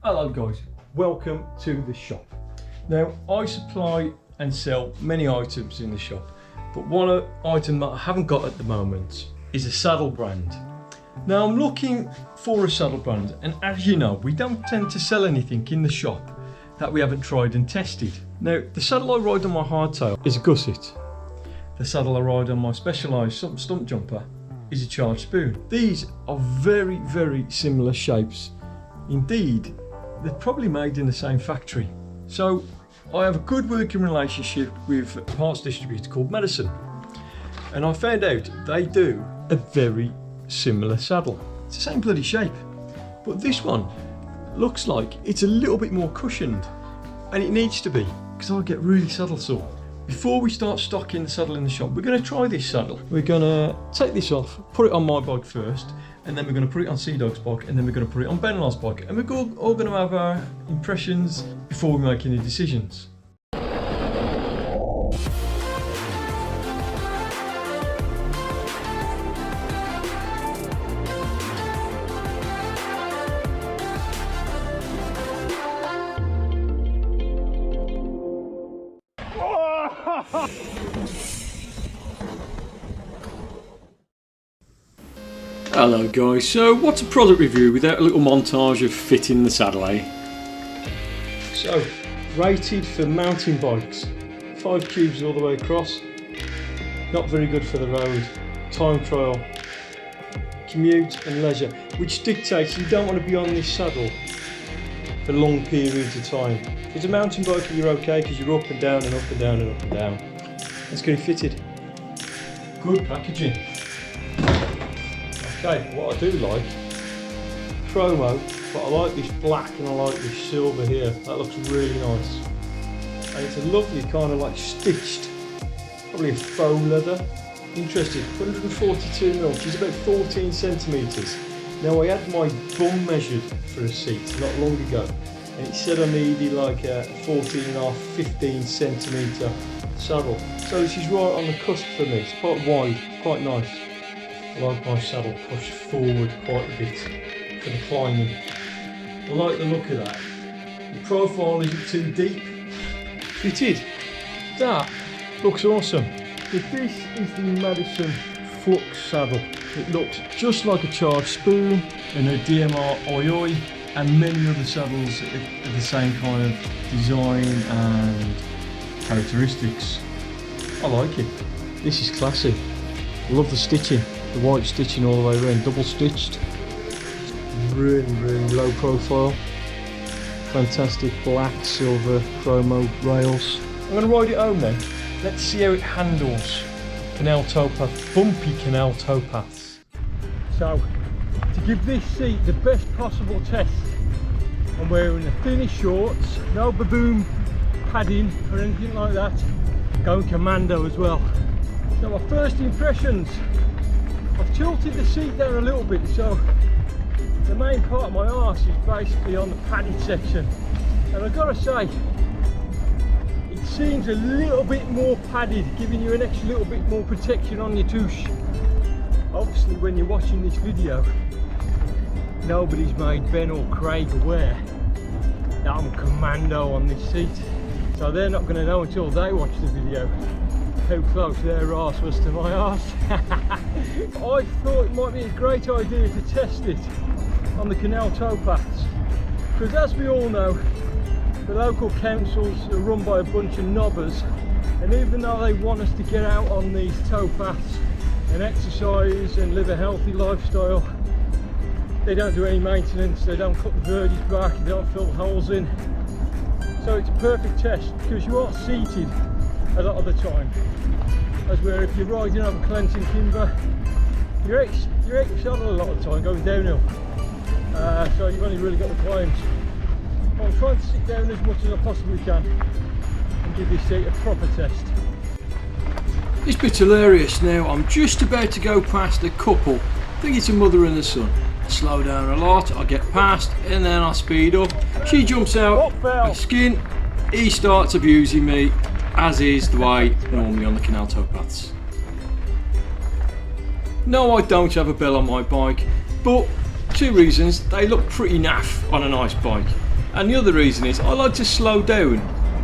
Hello guys, welcome to the shop. Now I supply and sell many items in the shop, but one item that I haven't got at the moment is a saddle brand. Now I'm looking for a saddle brand, and as you know, we don't tend to sell anything in the shop that we haven't tried and tested. Now the saddle I ride on my hardtail is a gusset. The saddle I ride on my specialised stump jumper is a charged spoon. These are very, very similar shapes. Indeed, they're probably made in the same factory. So I have a good working relationship with a parts distributor called Medicine, and I found out they do a very similar saddle. It's the same bloody shape, but this one looks like it's a little bit more cushioned, and it needs to be, because I get really saddle sore. Before we start stocking the saddle in the shop, we're going to try this saddle. We're going to take this off, put it on my bike first, and then we're going to put it on Sea Dog's bike, and then we're going to put it on Ben Lars' bike, and we're all going to have our impressions before we make any decisions. Hello guys, so what's a product review without a little montage of fitting the saddle, eh? So, rated for mountain bikes, 5 cubes all the way across, not very good for the road, time trial, commute and leisure, which dictates you don't want to be on this saddle for long periods of time. If it's a mountain biker you're okay because you're up and down and up and down and up and down. Let's get it fitted. Good packaging. Okay, what I do like, chromo, but I like this black and I like this silver here. That looks really nice. And it's a lovely kind of like stitched, probably a faux leather. Interesting, 142mm, which is about 14 centimetres. Now I had my bum measured for a seat not long ago, and it said I needed like a 14.5, 15 centimetre saddle. So this is right on the cusp for me. It's quite wide, quite nice. I like my saddle pushed forward quite a bit for the climbing. I like the look of that. The profile isn't too deep. Fitted. That looks awesome. But this is the Medicine Flux saddle. It looks just like a charged spoon and a DMR Oi and many other saddles of the same kind of design and characteristics. I like it. This is classy. I love the stitching. The white stitching all the way around, double stitched. Really, really low profile. Fantastic black, silver, chromo rails. I'm going to ride it home then. Let's see how it handles canal towpath, bumpy canal towpaths. So, to give this seat the best possible test, I'm wearing the thinnest shorts, no baboon padding or anything like that. Going commando as well. So my first impressions. I've tilted the seat down a little bit, so the main part of my arse is basically on the padded section, and I've got to say it seems a little bit more padded, giving you an extra little bit more protection on your touche. Obviously when you're watching this video, nobody's made Ben or Craig aware that I'm commando on this seat, so they're not going to know until they watch the video how close their arse was to my arse. I thought it might be a great idea to test it on the canal towpaths, because as we all know, the local councils are run by a bunch of knobbers, and even though they want us to get out on these towpaths and exercise and live a healthy lifestyle, they don't do any maintenance, they don't cut the verges back, they don't fill holes in. So it's a perfect test because you are seated a lot of the time, as where if you're riding over Clenton Kimber, you're out your saddle a lot of the time going downhill, so you've only really got the climbs. I'm trying to sit down as much as I possibly can and give this seat a proper test. This bit's hilarious. Now I'm just about to go past a couple, I think it's a mother and a son. I slow down a lot, I get past and then I speed up. She jumps out, I skin, he starts abusing me, as is the way normally on the canal towpaths. No, I don't have a bell on my bike, but two reasons: they look pretty naff on a nice bike, and the other reason is I like to slow down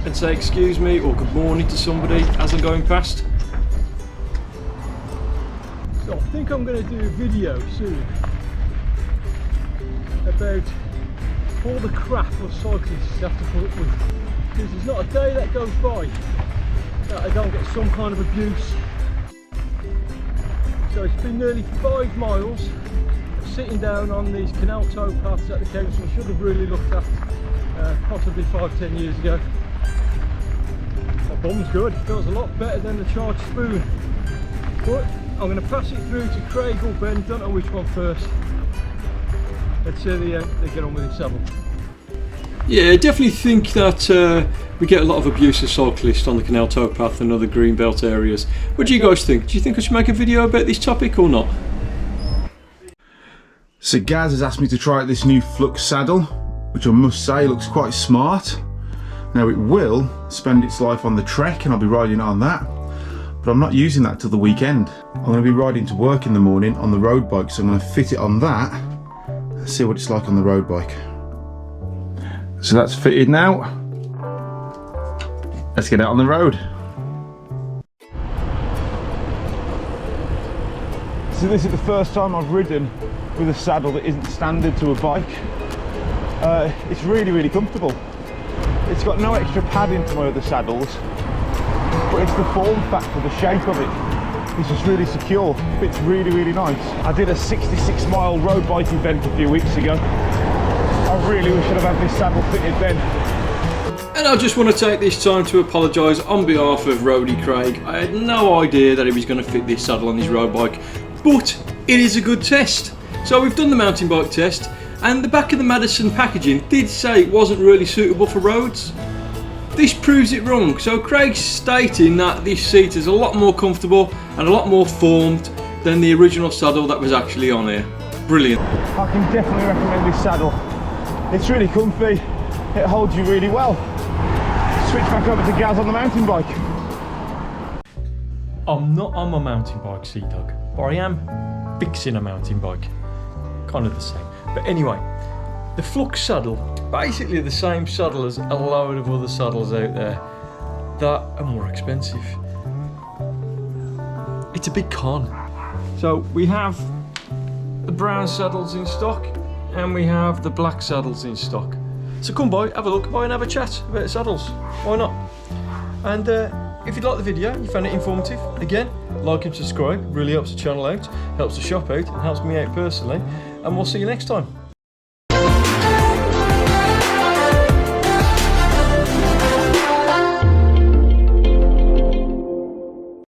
and say excuse me or good morning to somebody as I'm going past. So I think I'm going to do a video soon about all the crap of cyclists have to put up with, because there's not a day that goes by that I don't get some kind of abuse. So it's been nearly 5 miles sitting down on these canal towpaths that the council should have really looked at possibly 5-10 years ago. My bum's good, it feels a lot better than the charged spoon, but I'm going to pass it through to Craig or Ben, don't know which one first. Let's see they get on with this saddle. Yeah, I definitely think that we get a lot of abuse of cyclists on the canal towpath and other greenbelt areas. What do you guys think? Do you think I should make a video about this topic or not? So Gaz has asked me to try out this new Flux saddle, which I must say looks quite smart. Now it will spend its life on the Trek and I'll be riding it on that, but I'm not using that till the weekend. I'm going to be riding to work in the morning on the road bike, so I'm going to fit it on that and see what it's like on the road bike. So that's fitted now. Let's get out on the road. So this is the first time I've ridden with a saddle that isn't standard to a bike. It's really comfortable. It's got no extra padding to my other saddles, but it's the form factor, the shape of it. It's just really secure. Fits really nice. I did a 66-mile road bike event a few weeks ago. I really wish I'd have had this saddle fitted then. And I just want to take this time to apologise on behalf of Roadie Craig. I had no idea that he was going to fit this saddle on his road bike, but it is a good test. So we've done the mountain bike test, and the back of the Madison packaging did say it wasn't really suitable for roads. This proves it wrong. So Craig's stating that this seat is a lot more comfortable and a lot more formed than the original saddle that was actually on here. Brilliant. I can definitely recommend this saddle. It's really comfy, it holds you really well. Switch back over to Gaz on the mountain bike. I'm not on my mountain bike, Sea Dog, but I am fixing a mountain bike. Kind of the same. But anyway, the Flux saddle, basically the same saddle as a load of other saddles out there that are more expensive. It's a big con. So we have the brown saddles in stock and we have the black saddles in stock. So come by, have a look, by and have a chat about the saddles. Why not? And if you'd like the video, you found it informative, again, like and subscribe, really helps the channel out, helps the shop out, and helps me out personally. And we'll see you next time.